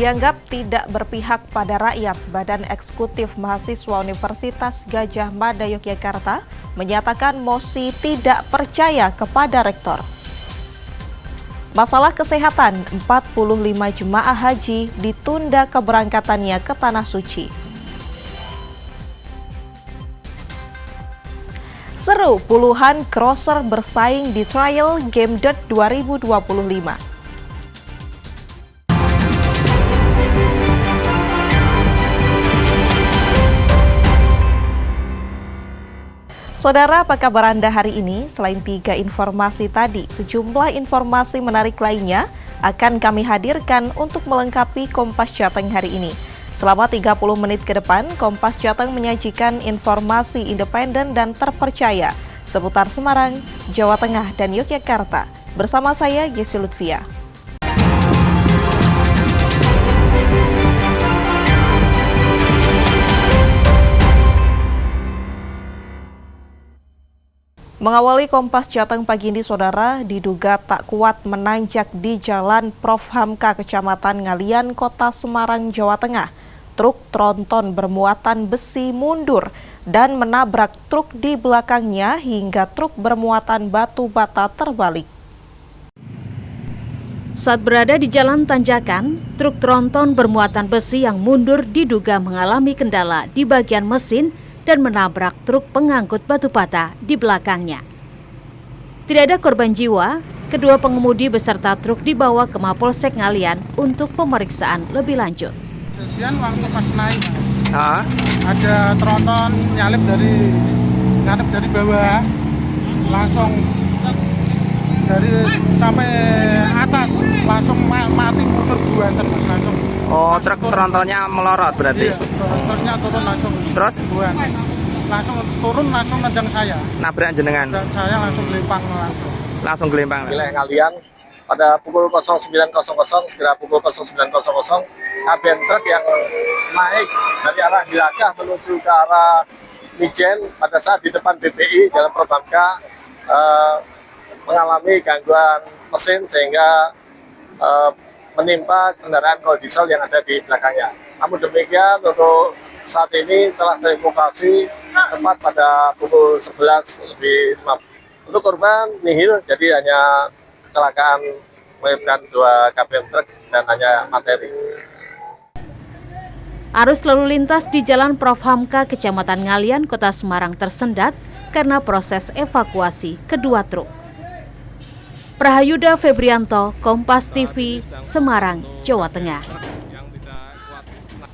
dianggap tidak berpihak pada rakyat, Badan Eksekutif Mahasiswa Universitas Gadjah Mada Yogyakarta menyatakan mosi tidak percaya kepada rektor. Masalah kesehatan, 45 jemaah haji ditunda keberangkatannya ke Tanah Suci. Seru, puluhan crosser bersaing di Trial Game Dirt 2025. Saudara, apa kabar Anda hari ini? Selain 3 informasi tadi, sejumlah informasi menarik lainnya akan kami hadirkan untuk melengkapi Kompas Jateng hari ini. Selama 30 menit ke depan, Kompas Jateng menyajikan informasi independen dan terpercaya seputar Semarang, Jawa Tengah, dan Yogyakarta. Bersama saya, Gisy Lutfia. Mengawali Kompas Jateng pagi ini, saudara, diduga tak kuat menanjak di Jalan Prof. Hamka, Kecamatan Ngalian, Kota Semarang, Jawa Tengah. Truk tronton bermuatan besi mundur dan menabrak truk di belakangnya hingga truk bermuatan batu bata terbalik. Saat berada di jalan tanjakan, truk tronton bermuatan besi yang mundur diduga mengalami kendala di bagian mesin dan menabrak truk pengangkut batu bata di belakangnya. Tidak ada korban jiwa, kedua pengemudi beserta truk dibawa ke Mapolsek Ngalian untuk pemeriksaan lebih lanjut. Kejadian waktu pas naik, ada tronton nyalip dari bawah, langsung dari sampai atas, langsung mati muter buanten langsung. Oh, truk trontonnya melorot berarti? Iya, truknya turun langsung. Terus? Langsung turun, langsung nendang saya. Nabrak jenengan? Dan saya langsung gelimpang langsung. Langsung gelimpang? Wilayah Ngalian pada pukul 09.00, sekira pukul 09.00, kabin truk yang naik dari arah Hilakah menuju ke arah Mijen pada saat di depan BPI Jalan Prof. Hamka mengalami gangguan mesin sehingga menimpa kendaraan kol diesel yang ada di belakangnya. Namun demikian untuk saat ini telah terevakuasi tepat pada pukul 11:50. Untuk korban nihil, jadi hanya kecelakaan menyebabkan 2 kabin truk dan hanya materi. Arus lalu lintas di Jalan Prof. Hamka, Kecamatan Ngalian, Kota Semarang tersendat karena proses evakuasi kedua truk. Prahayuda Febrianto, Kompas TV, Semarang, Jawa Tengah.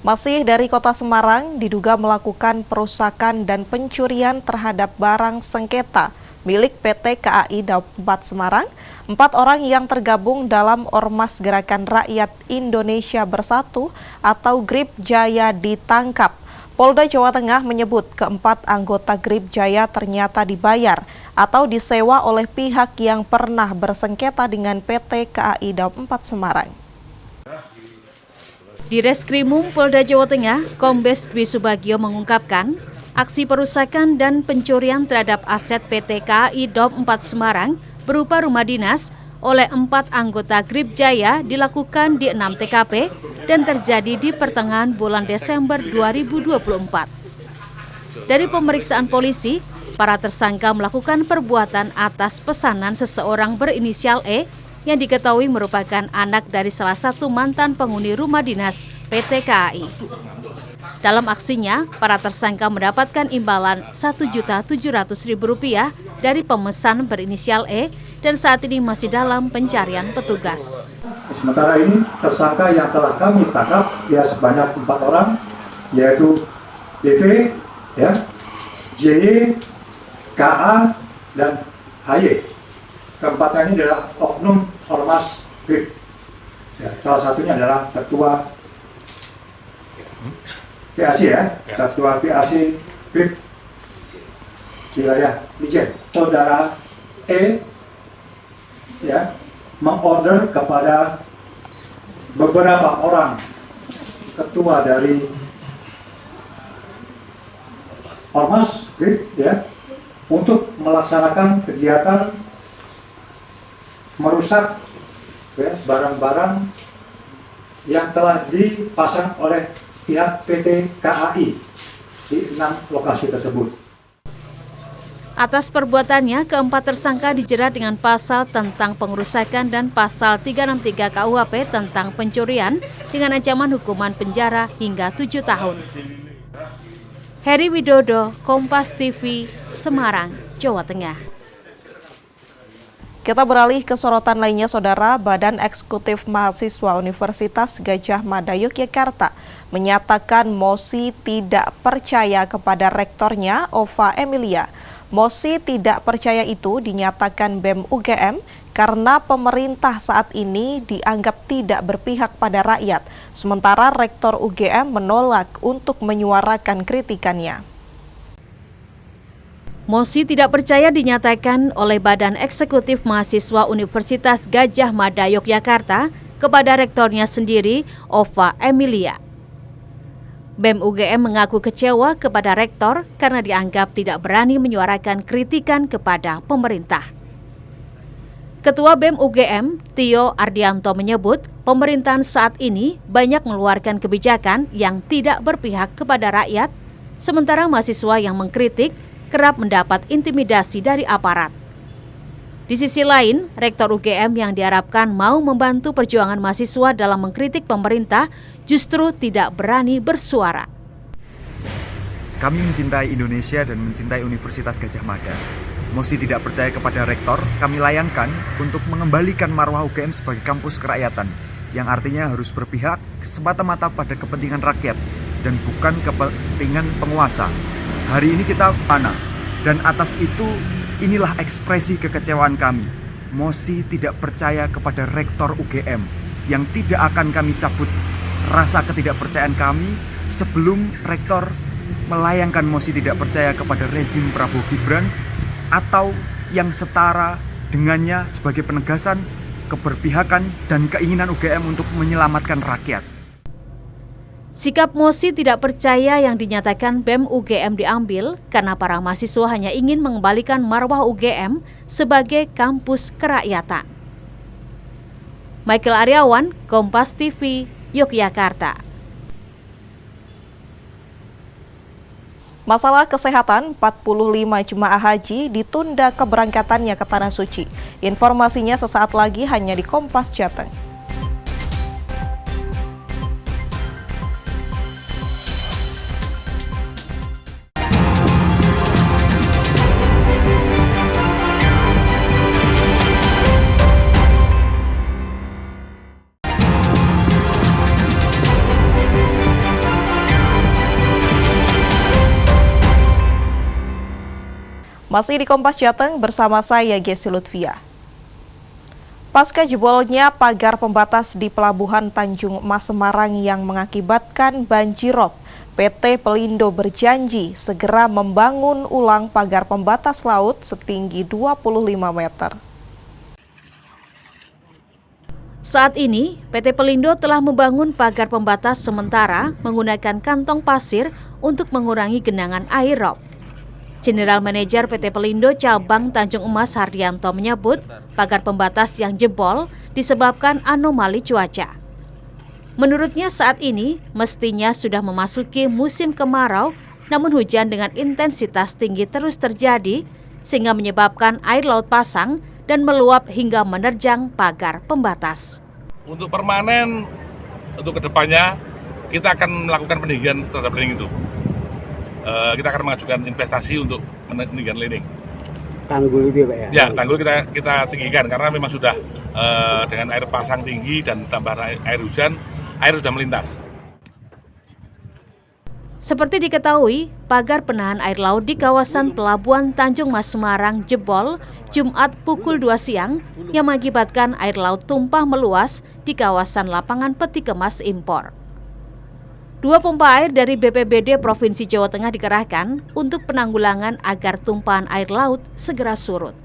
Masih dari Kota Semarang, diduga melakukan perusakan dan pencurian terhadap barang sengketa milik PT KAI Daup 4 Semarang. 4 orang yang tergabung dalam Ormas Gerakan Rakyat Indonesia Bersatu atau GRIP Jaya ditangkap. Polda Jawa Tengah menyebut keempat anggota GRIP Jaya ternyata dibayar atau disewa oleh pihak yang pernah bersengketa dengan PT KAI Daup 4 Semarang. Di Reskrimum Polda Jawa Tengah, Kombes Dwi Subagio mengungkapkan, aksi perusakan dan pencurian terhadap aset PT KAI Daup 4 Semarang berupa rumah dinas oleh 4 anggota GRIP Jaya dilakukan di 6 TKP dan terjadi di pertengahan bulan Desember 2024. Dari pemeriksaan polisi, para tersangka melakukan perbuatan atas pesanan seseorang berinisial E yang diketahui merupakan anak dari salah satu mantan penghuni rumah dinas PT KAI. Dalam aksinya, para tersangka mendapatkan imbalan Rp1.700.000 dari pemesan berinisial E dan saat ini masih dalam pencarian petugas. Sementara ini tersangka yang telah kami tangkap ya sebanyak 4 orang, yaitu DV, JY, KA, dan HY. Keempatnya ini adalah oknum Ormas GRIP. Salah satunya adalah ketua PAC ketua PAC GRIP wilayah Mijen. Saudara E mengorder kepada beberapa orang ketua dari Ormas GRIP untuk melaksanakan kegiatan merusak barang-barang yang telah dipasang oleh pihak PT KAI di 6 lokasi tersebut. Atas perbuatannya, keempat tersangka dijerat dengan pasal tentang pengerusakan dan pasal 363 KUHP tentang pencurian dengan ancaman hukuman penjara hingga 7 tahun. Heri Widodo, Kompas TV, Semarang, Jawa Tengah. Kita beralih ke sorotan lainnya, Saudara. Badan Eksekutif Mahasiswa Universitas Gadjah Mada Yogyakarta menyatakan mosi tidak percaya kepada rektornya, Ova Emilia. Mosi tidak percaya itu dinyatakan BEM UGM karena pemerintah saat ini dianggap tidak berpihak pada rakyat, sementara Rektor UGM menolak untuk menyuarakan kritikannya. Mosi tidak percaya dinyatakan oleh Badan Eksekutif Mahasiswa Universitas Gadjah Mada Yogyakarta kepada rektornya sendiri, Ova Emilia. BEM UGM mengaku kecewa kepada rektor karena dianggap tidak berani menyuarakan kritikan kepada pemerintah. Ketua BEM UGM, Tio Ardianto menyebut pemerintahan saat ini banyak mengeluarkan kebijakan yang tidak berpihak kepada rakyat, sementara mahasiswa yang mengkritik kerap mendapat intimidasi dari aparat. Di sisi lain, Rektor UGM yang diharapkan mau membantu perjuangan mahasiswa dalam mengkritik pemerintah justru tidak berani bersuara. Kami mencintai Indonesia dan mencintai Universitas Gadjah Mada. Mosi tidak percaya kepada rektor, kami layangkan untuk mengembalikan marwah UGM sebagai kampus kerakyatan, yang artinya harus berpihak semata-mata pada kepentingan rakyat dan bukan kepentingan penguasa. Hari ini kita mana, dan atas itu inilah ekspresi kekecewaan kami. Mosi tidak percaya kepada rektor UGM yang tidak akan kami cabut rasa ketidakpercayaan kami sebelum rektor melayangkan mosi tidak percaya kepada rezim Prabowo Gibran atau yang setara dengannya sebagai penegasan keberpihakan dan keinginan UGM untuk menyelamatkan rakyat. Sikap mosi tidak percaya yang dinyatakan BEM UGM diambil karena para mahasiswa hanya ingin mengembalikan marwah UGM sebagai kampus kerakyatan. Michael Aryawan, Kompas TV, Yogyakarta. Masalah kesehatan, 45 jemaah haji ditunda keberangkatannya ke Tanah Suci. Informasinya sesaat lagi hanya di Kompas Jateng. Masih di Kompas Jateng bersama saya Gesi Lutfia. Pasca jebolnya pagar pembatas di Pelabuhan Tanjung Emas Semarang yang mengakibatkan banjirop, PT Pelindo berjanji segera membangun ulang pagar pembatas laut setinggi 25 meter. Saat ini, PT Pelindo telah membangun pagar pembatas sementara menggunakan kantong pasir untuk mengurangi genangan air rob. General Manager PT Pelindo Cabang Tanjung Emas Hardianto menyebut pagar pembatas yang jebol disebabkan anomali cuaca. Menurutnya saat ini mestinya sudah memasuki musim kemarau, namun hujan dengan intensitas tinggi terus terjadi sehingga menyebabkan air laut pasang dan meluap hingga menerjang pagar pembatas. Untuk permanen, untuk kedepannya kita akan melakukan peninggian terhadap lining itu. Kita akan mengajukan investasi untuk peninggian lining. Tanggul itu ya Pak ya? Ya, tanggul kita tinggikan karena memang sudah dengan air pasang tinggi dan tambahan air hujan, air sudah melintas. Seperti diketahui, pagar penahan air laut di kawasan Pelabuhan Tanjung Mas Semarang jebol Jumat pukul 2 siang yang mengakibatkan air laut tumpah meluas di kawasan lapangan peti kemas impor. 2 pompa air dari BPBD Provinsi Jawa Tengah dikerahkan untuk penanggulangan agar tumpahan air laut segera surut.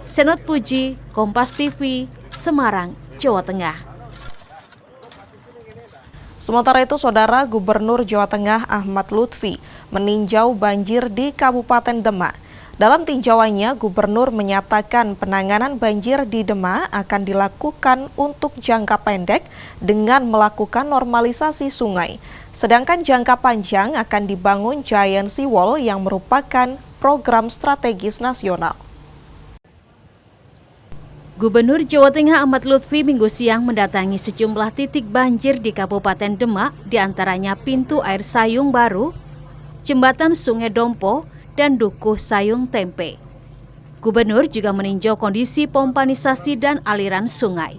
Senot Puji, Kompas TV, Semarang, Jawa Tengah. Sementara itu, Saudara, Gubernur Jawa Tengah Ahmad Lutfi meninjau banjir di Kabupaten Demak. Dalam tinjauannya, Gubernur menyatakan penanganan banjir di Demak akan dilakukan untuk jangka pendek dengan melakukan normalisasi sungai. Sedangkan jangka panjang akan dibangun Giant Sea Wall yang merupakan program strategis nasional. Gubernur Jawa Tengah Ahmad Lutfi Minggu siang mendatangi sejumlah titik banjir di Kabupaten Demak, diantaranya pintu air Sayung Baru, jembatan Sungai Dompo, dan Dukuh Sayung Tempe. Gubernur juga meninjau kondisi pompanisasi dan aliran sungai.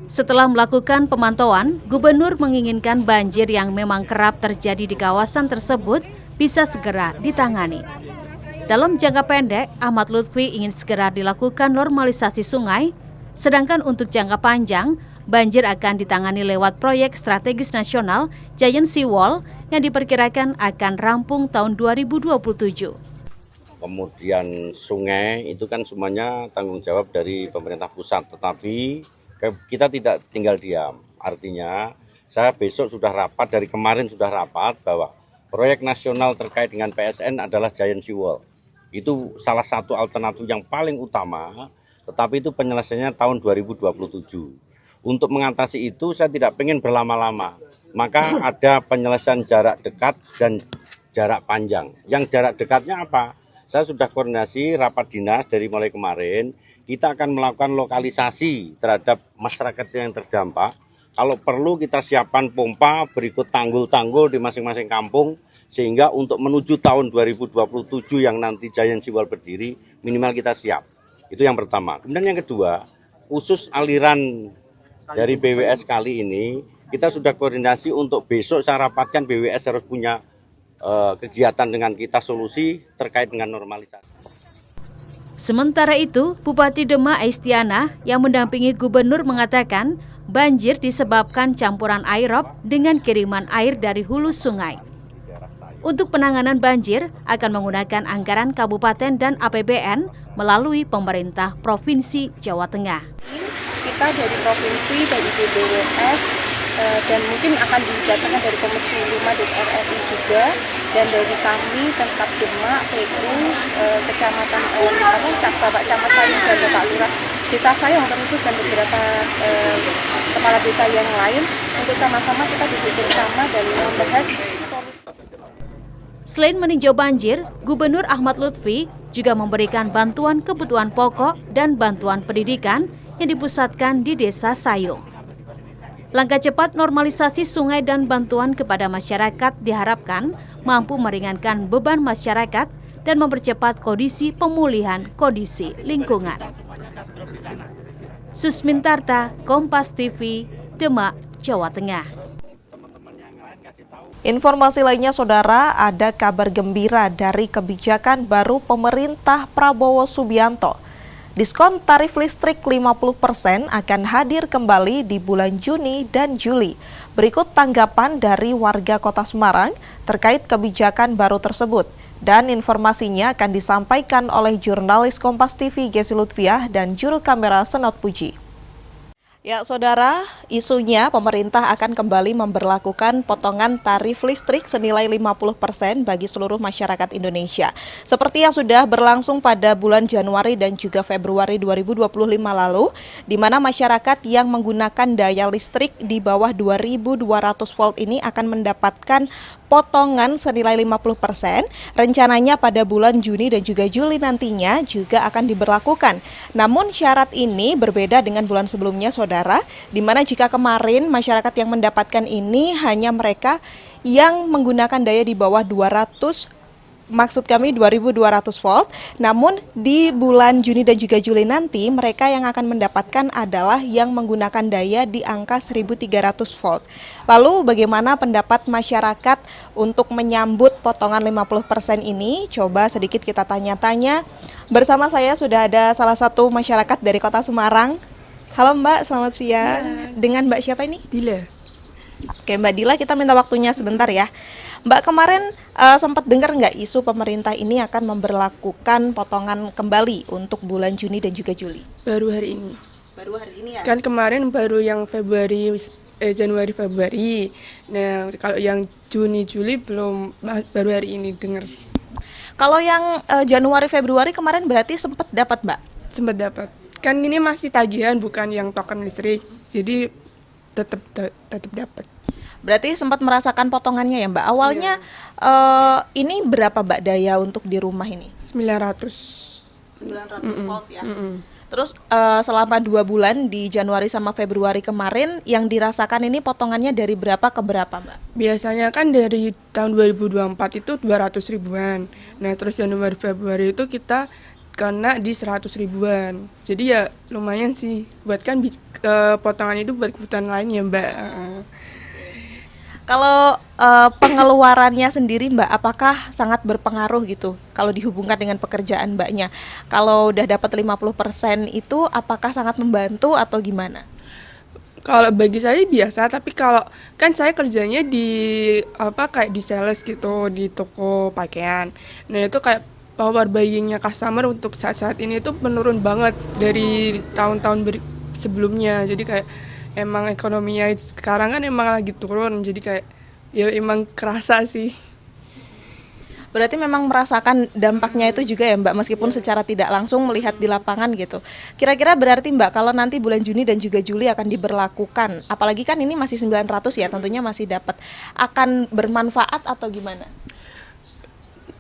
Setelah melakukan pemantauan, Gubernur menginginkan banjir yang memang kerap terjadi di kawasan tersebut bisa segera ditangani. Dalam jangka pendek, Ahmad Lutfi ingin segera dilakukan normalisasi sungai, sedangkan untuk jangka panjang, banjir akan ditangani lewat proyek strategis nasional Giant Sea Wall yang diperkirakan akan rampung tahun 2027. Kemudian sungai itu kan semuanya tanggung jawab dari pemerintah pusat, tetapi kita tidak tinggal diam. Artinya saya besok sudah rapat, dari kemarin sudah rapat bahwa proyek nasional terkait dengan PSN adalah Giant Sea Wall. Itu salah satu alternatif yang paling utama, tetapi itu penyelesaiannya tahun 2027. Untuk mengatasi itu saya tidak ingin berlama-lama, maka ada penyelesaian jarak dekat dan jarak panjang. Yang jarak dekatnya apa? Saya sudah koordinasi rapat dinas dari mulai kemarin, kita akan melakukan lokalisasi terhadap masyarakat yang terdampak. Kalau perlu kita siapkan pompa berikut tanggul-tanggul di masing-masing kampung, sehingga untuk menuju tahun 2027 yang nanti Giant Sea Wall berdiri, minimal kita siap. Itu yang pertama. Kemudian yang kedua, khusus aliran dari BWS kali ini, kita sudah koordinasi untuk besok saya rapatkan BWS harus punya kegiatan dengan kita solusi terkait dengan normalisasi. Sementara itu, Bupati Demak Aistiana yang mendampingi Gubernur mengatakan banjir disebabkan campuran aerob dengan kiriman air dari hulu sungai. Untuk penanganan banjir akan menggunakan anggaran kabupaten dan APBN melalui pemerintah Provinsi Jawa Tengah. Kita dari provinsi, dari BWS, dan mungkin akan didatangkan dari Komisi 5 DPR RI juga, dan dari kami Pemkab Demak, PU, Kecamatan Bapak Camat Sayung dan Bapak Lurah Desa Sayung termasuk dan beberapa kepala desa yang lain untuk sama-sama kita duduk bersama dan membahas solusi. Selain meninjau banjir, Gubernur Ahmad Lutfi juga memberikan bantuan kebutuhan pokok dan bantuan pendidikan yang dipusatkan di Desa Sayung. Langkah cepat normalisasi sungai dan bantuan kepada masyarakat diharapkan mampu meringankan beban masyarakat dan mempercepat kondisi pemulihan kondisi lingkungan. Susmintarta, Kompas TV, Demak, Jawa Tengah. Informasi lainnya, Saudara, ada kabar gembira dari kebijakan baru pemerintah Prabowo Subianto. Diskon tarif listrik 50% akan hadir kembali di bulan Juni dan Juli. Berikut tanggapan dari warga Kota Semarang terkait kebijakan baru tersebut. Dan informasinya akan disampaikan oleh jurnalis Kompas TV Gesi Lutfiah dan juru kamera Senot Puji. Ya, Saudara, isunya pemerintah akan kembali memberlakukan potongan tarif listrik senilai 50% bagi seluruh masyarakat Indonesia. Seperti yang sudah berlangsung pada bulan Januari dan juga Februari 2025 lalu, di mana masyarakat yang menggunakan daya listrik di bawah 2.200 volt ini akan mendapatkan potongan senilai 50%, rencananya pada bulan Juni dan juga Juli nantinya juga akan diberlakukan. Namun syarat ini berbeda dengan bulan sebelumnya, Saudara, di mana jika kemarin masyarakat yang mendapatkan ini hanya mereka yang menggunakan daya di bawah 200 volt. Namun di bulan Juni dan juga Juli nanti mereka yang akan mendapatkan adalah yang menggunakan daya di angka 1300 volt. Lalu bagaimana pendapat masyarakat untuk menyambut potongan 50% ini? Coba sedikit kita tanya-tanya. Bersama saya sudah ada salah satu masyarakat dari Kota Semarang. Halo Mbak, selamat siang. Ya. Dengan Mbak siapa ini? Dila. Oke Mbak Dila, kita minta waktunya sebentar ya. Mbak, kemarin sempat dengar nggak isu pemerintah ini akan memberlakukan potongan kembali untuk bulan Juni dan juga Juli? Baru hari ini. Baru hari ini ya? Kan kemarin baru yang Januari Februari. Nah, kalau yang Juni Juli belum, baru hari ini dengar. Kalau yang Januari Februari kemarin berarti sempat dapat, Mbak? Sempat dapat. Kan ini masih tagihan bukan yang token listrik. Jadi tetap dapat. Berarti sempat merasakan potongannya ya, Mbak. Awalnya ini berapa, Mbak, daya untuk di rumah ini? 900 volt ya. Terus selama 2 bulan di Januari sama Februari kemarin yang dirasakan ini potongannya dari berapa ke berapa, Mbak? Biasanya kan dari tahun 2024 itu 200 ribuan. Nah terus Januari Februari itu kita kena di 100 ribuan. Jadi ya lumayan sih. Buat kan potongan itu buat kebutuhan lain ya, Mbak. Kalau pengeluarannya sendiri, Mbak, apakah sangat berpengaruh gitu kalau dihubungkan dengan pekerjaan Mbaknya? Kalau udah dapat 50% itu apakah sangat membantu atau gimana? Kalau bagi saya biasa, tapi kalau kan saya kerjanya di kayak di sales gitu, di toko pakaian. Nah, itu kayak power buying-nya customer untuk saat-saat ini itu menurun banget dari tahun-tahun sebelumnya. Jadi kayak emang ekonominya sekarang kan emang lagi turun, jadi kayak ya emang kerasa sih. Berarti memang merasakan dampaknya itu juga ya, Mbak, meskipun secara tidak langsung melihat di lapangan gitu. Kira-kira berarti, Mbak, kalau nanti bulan Juni dan juga Juli akan diberlakukan, apalagi kan ini masih 900 ya, tentunya masih dapat, akan bermanfaat atau gimana?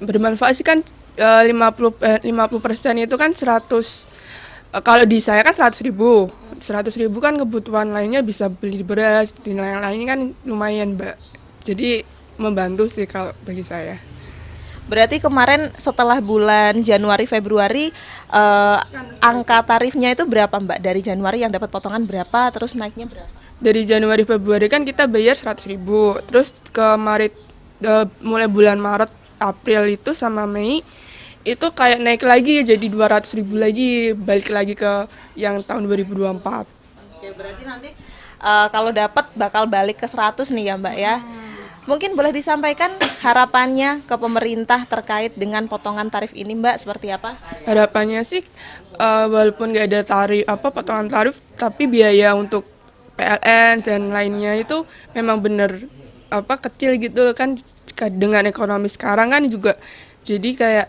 Bermanfaat sih kan 50% itu kan 100. Kalau di saya kan 100 ribu kan kebutuhan lainnya bisa beli beras, yang lainnya kan lumayan, Mbak. Jadi membantu sih kalau bagi saya. Berarti kemarin setelah bulan Januari Februari angka tarifnya itu berapa, Mbak? Dari Januari yang dapat potongan berapa, terus naiknya berapa? Dari Januari Februari kan kita bayar 100 ribu, terus mulai bulan Maret April itu sama Mei itu kayak naik lagi jadi 200 ribu lagi, balik lagi ke yang tahun 2024. Oke, berarti nanti kalau dapat bakal balik ke 100 nih ya, Mbak ya. Mungkin boleh disampaikan harapannya ke pemerintah terkait dengan potongan tarif ini, Mbak, seperti apa? Harapannya sih walaupun nggak ada potongan tarif, tapi biaya untuk PLN dan lainnya itu memang benar kecil gitu kan, dengan ekonomi sekarang kan juga jadi kayak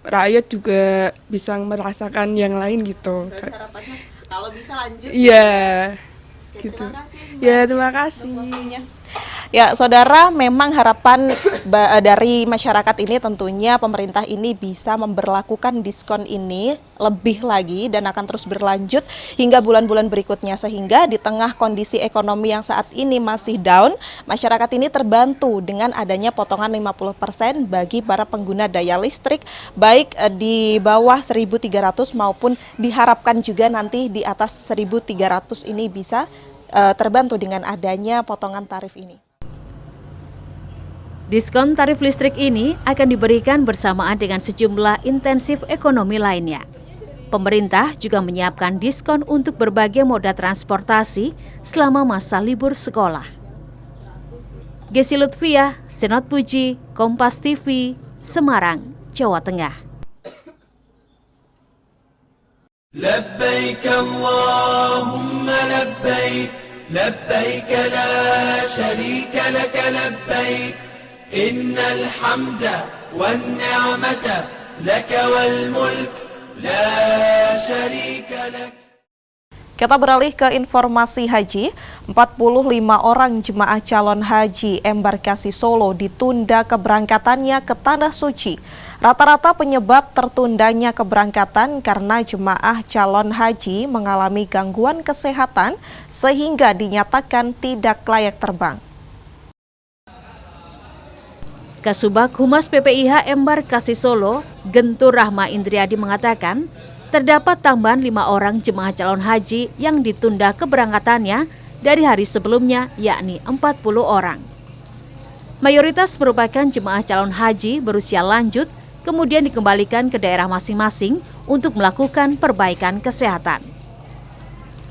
rakyat juga bisa merasakan yang lain gitu. Harapannya kalau bisa lanjut. Iya. Oke, Gitu. Terima kasih, Mbak. Ya, terima kasih. Ya, saudara, memang harapan dari masyarakat ini tentunya pemerintah ini bisa memberlakukan diskon ini lebih lagi dan akan terus berlanjut hingga bulan-bulan berikutnya, sehingga di tengah kondisi ekonomi yang saat ini masih down, masyarakat ini terbantu dengan adanya potongan 50% bagi para pengguna daya listrik baik di bawah 1.300 maupun diharapkan juga nanti di atas 1.300 ini bisa terbantu dengan adanya potongan tarif ini. Diskon tarif listrik ini akan diberikan bersamaan dengan sejumlah intensif ekonomi lainnya. Pemerintah juga menyiapkan diskon untuk berbagai moda transportasi selama masa libur sekolah. Gesi Lutfiah, Senot Puji, Kompas TV, Semarang, Jawa Tengah. Labbaik Allahumma labbaik, labbaik la syarika laka labbaik, innal hamda wan ni'mata laka wal mulk la syarika lak. Kita beralih ke informasi haji. 45 orang jemaah calon haji embarkasi Solo ditunda keberangkatannya ke Tanah Suci. Rata-rata penyebab tertundanya keberangkatan karena jemaah calon haji mengalami gangguan kesehatan sehingga dinyatakan tidak layak terbang. Kasubag Humas PPIH Embarkasi Solo, Gentur Rahma Indriadi mengatakan, terdapat tambahan 5 orang jemaah calon haji yang ditunda keberangkatannya dari hari sebelumnya, yakni 40 orang. Mayoritas merupakan jemaah calon haji berusia lanjut, kemudian dikembalikan ke daerah masing-masing untuk melakukan perbaikan kesehatan.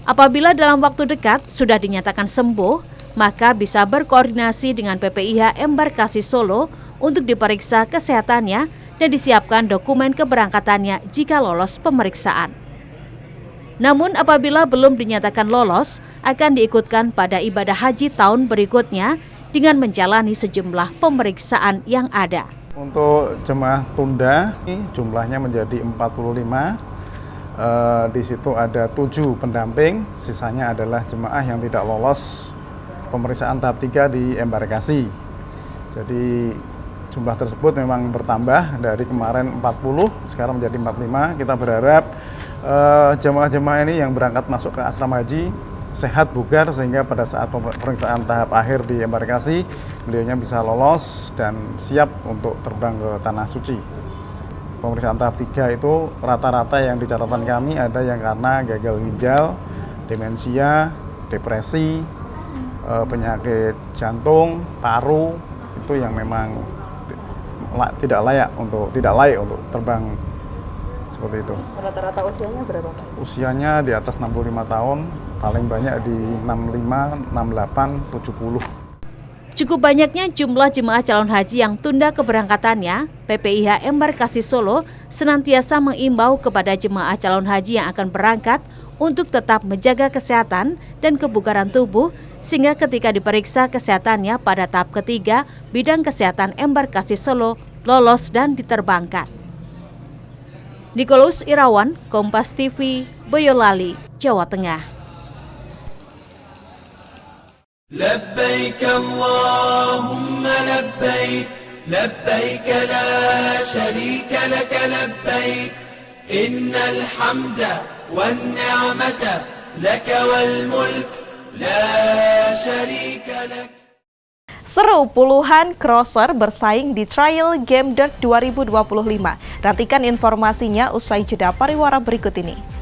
Apabila dalam waktu dekat sudah dinyatakan sembuh, maka bisa berkoordinasi dengan PPIH Embarkasi Solo untuk diperiksa kesehatannya dan disiapkan dokumen keberangkatannya jika lolos pemeriksaan. Namun apabila belum dinyatakan lolos, akan diikutkan pada ibadah haji tahun berikutnya dengan menjalani sejumlah pemeriksaan yang ada. Untuk jemaah tunda, jumlahnya menjadi 45. Di situ ada 7 pendamping, sisanya adalah jemaah yang tidak lolos pemeriksaan tahap 3 di embarkasi. Jadi jumlah tersebut memang bertambah dari kemarin 40, sekarang menjadi 45. Kita berharap jemaah-jemaah ini yang berangkat masuk ke asrama haji sehat, bugar, sehingga pada saat pemeriksaan tahap akhir di embarkasi, beliaunya bisa lolos dan siap untuk terbang ke Tanah Suci. Pemeriksaan tahap 3 itu rata-rata yang di catatan kami ada yang karena gagal ginjal, demensia, depresi, penyakit jantung, paru, itu yang memang tidak layak untuk terbang seperti itu. Rata-rata usianya berapa, Pak? Usianya di atas 65 tahun, paling banyak di 65, 68, 70. Cukup banyaknya jumlah jemaah calon haji yang tunda keberangkatannya, PPIH Embarkasi Solo senantiasa mengimbau kepada jemaah calon haji yang akan berangkat untuk tetap menjaga kesehatan dan kebugaran tubuh, sehingga ketika diperiksa kesehatannya pada tahap ketiga, bidang kesehatan Embarkasi Solo lolos dan diterbangkan. Nicholas Irawan, Kompas TV, Boyolali, Jawa Tengah. لبيك اللهم لبيك لبيك لا شريك لك لبيك إن الحمد والنعمة لك والملك لا شريك لك. Seru, puluhan crosser bersaing di Trial Game Dirt 2025. Nantikan informasinya usai jeda pariwara berikut ini.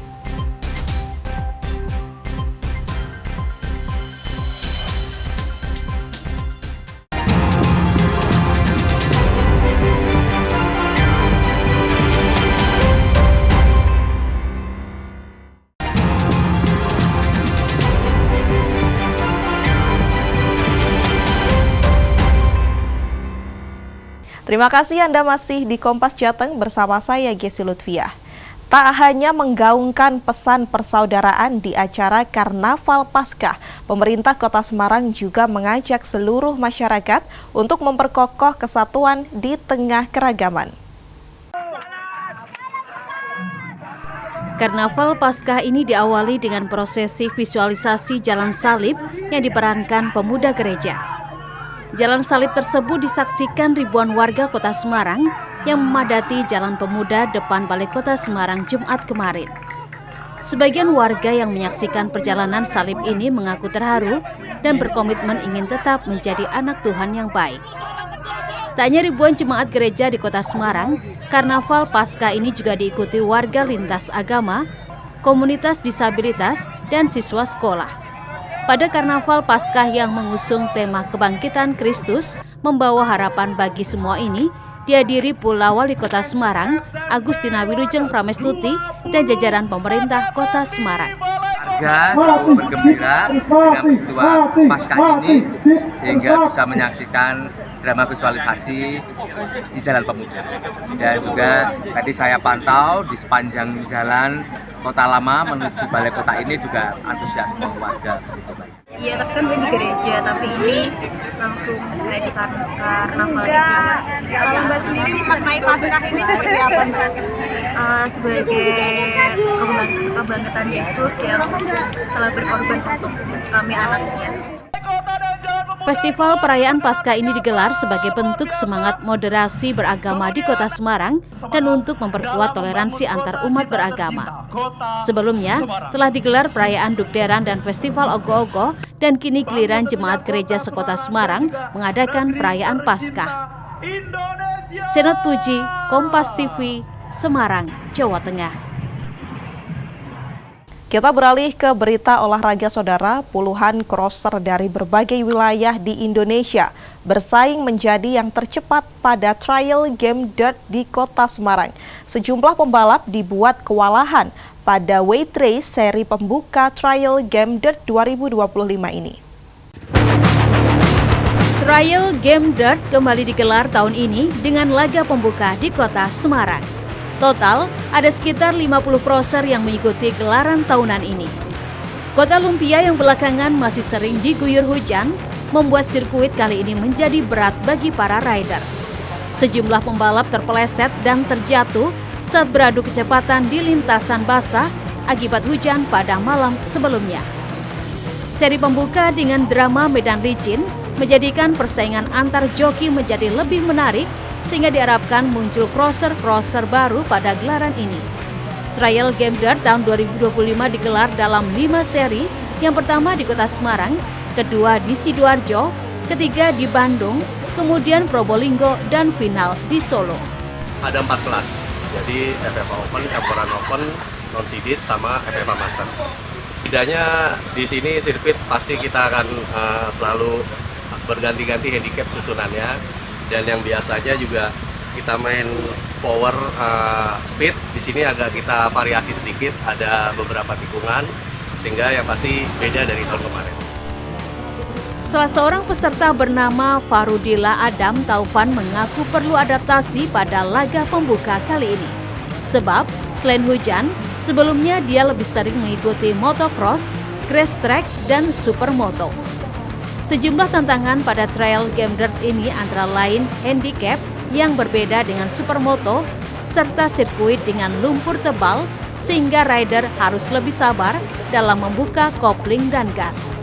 Terima kasih Anda masih di Kompas Jateng bersama saya Gesi Lutfiah. Tak hanya menggaungkan pesan persaudaraan di acara Karnaval Paskah, pemerintah Kota Semarang juga mengajak seluruh masyarakat untuk memperkokoh kesatuan di tengah keragaman. Karnaval Paskah ini diawali dengan prosesi visualisasi Jalan Salib yang diperankan pemuda gereja. Jalan salib tersebut disaksikan ribuan warga Kota Semarang yang memadati Jalan Pemuda depan Balai Kota Semarang Jumat kemarin. Sebagian warga yang menyaksikan perjalanan salib ini mengaku terharu dan berkomitmen ingin tetap menjadi anak Tuhan yang baik. Tak hanya ribuan jemaat gereja di Kota Semarang, Karnaval Paskah ini juga diikuti warga lintas agama, komunitas disabilitas, dan siswa sekolah. Pada Karnaval Paskah yang mengusung tema Kebangkitan Kristus, membawa harapan bagi semua ini, dihadiri pula Wali Kota Semarang, Agustina Wilujeng Pramestuti, dan jajaran pemerintah Kota Semarang. Warga bergembira dengan peristiwa Paskah ini, sehingga bisa menyaksikan drama visualisasi di Jalan Pemuda. Dan juga tadi saya pantau di sepanjang jalan Kota Lama menuju Balai Kota ini juga antusiasme warga begitu baik. Iya, tapi kan di gereja, tapi ini langsung kayak di karnaval gitu. Kalau Mbak sendiri memaknai Paskah ini seperti apa? Sebagai kebangkitan Yesus yang telah berkorban untuk kami anaknya. Festival perayaan Paskah ini digelar sebagai bentuk semangat moderasi beragama di Kota Semarang dan untuk memperkuat toleransi antar umat beragama. Sebelumnya, telah digelar perayaan Dukderan dan Festival Ogoh-Ogoh, dan kini giliran jemaat gereja sekota Semarang mengadakan perayaan Paskah. Senot Puji, Kompas TV, Semarang, Jawa Tengah. Kita beralih ke berita olahraga saudara. Puluhan crosser dari berbagai wilayah di Indonesia bersaing menjadi yang tercepat pada Trial Game Dirt di Kota Semarang. Sejumlah pembalap dibuat kewalahan pada weight race seri pembuka Trial Game Dirt 2025 ini. Trial Game Dirt kembali digelar tahun ini dengan laga pembuka di Kota Semarang. Total, ada sekitar 50 crosser yang mengikuti gelaran tahunan ini. Kota Lumpia yang belakangan masih sering diguyur hujan, membuat sirkuit kali ini menjadi berat bagi para rider. Sejumlah pembalap terpeleset dan terjatuh saat beradu kecepatan di lintasan basah akibat hujan pada malam sebelumnya. Seri pembuka dengan drama medan licin menjadikan persaingan antar joki menjadi lebih menarik sehingga diharapkan muncul crosser-crosser baru pada gelaran ini. Trial Game Dirt tahun 2025 digelar dalam 5 seri, yang pertama di Kota Semarang, kedua di Sidoarjo, ketiga di Bandung, kemudian Probolinggo, dan final di Solo. Ada 4 kelas, jadi FFA Open, Campuran Open, Non-Seeded, sama FFA Master. Bedanya di sini sirkuit pasti kita akan selalu berganti-ganti handicap susunannya, dan yang biasanya juga kita main power speed, di sini agak kita variasi sedikit, ada beberapa tikungan, sehingga yang pasti beda dari tahun kemarin. Salah seorang peserta bernama Farudila Adam Taufan mengaku perlu adaptasi pada laga pembuka kali ini. Sebab, selain hujan, sebelumnya dia lebih sering mengikuti motocross, grass track, dan supermoto. Sejumlah tantangan pada Trial Game Dirt ini antara lain handicap yang berbeda dengan supermoto, serta sirkuit dengan lumpur tebal, sehingga rider harus lebih sabar dalam membuka kopling dan gas.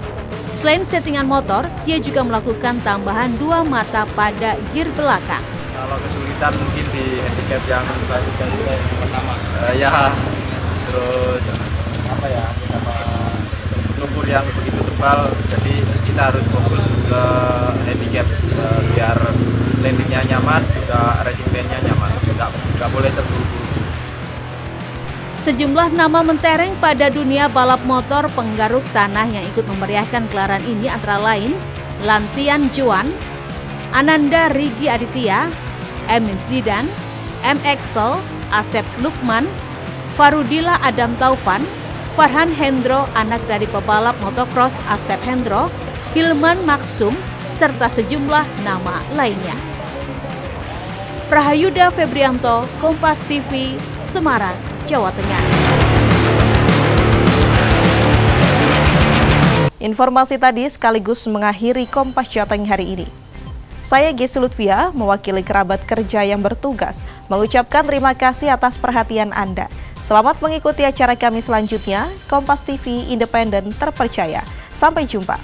Selain settingan motor, dia juga melakukan tambahan 2 mata pada gear belakang. Kalau kesulitan mungkin di handicap yang pertama, terus lumpur yang begitu tebal, jadi kita harus fokus ke handicap biar landingnya nyaman, juga racing band-nya nyaman, nggak boleh terburu-buru. Sejumlah nama mentereng pada dunia balap motor penggaruk tanah yang ikut memeriahkan gelaran ini antara lain Lantian Juan, Ananda Rigi Aditya, M. Zidan, M. Excel, Asep Lukman, Farudila Adam Taufan, Farhan Hendro anak dari pebalap motocross Asep Hendro, Hilman Maksum, serta sejumlah nama lainnya. Prahayuda Febrianto, Kompas TV, Semarang, Jawa Tengah. Informasi tadi sekaligus mengakhiri Kompas Jateng hari ini. Saya Gesi Lutfia, mewakili kerabat kerja yang bertugas, mengucapkan terima kasih atas perhatian Anda. Selamat mengikuti acara kami selanjutnya, Kompas TV Independen Terpercaya. Sampai jumpa.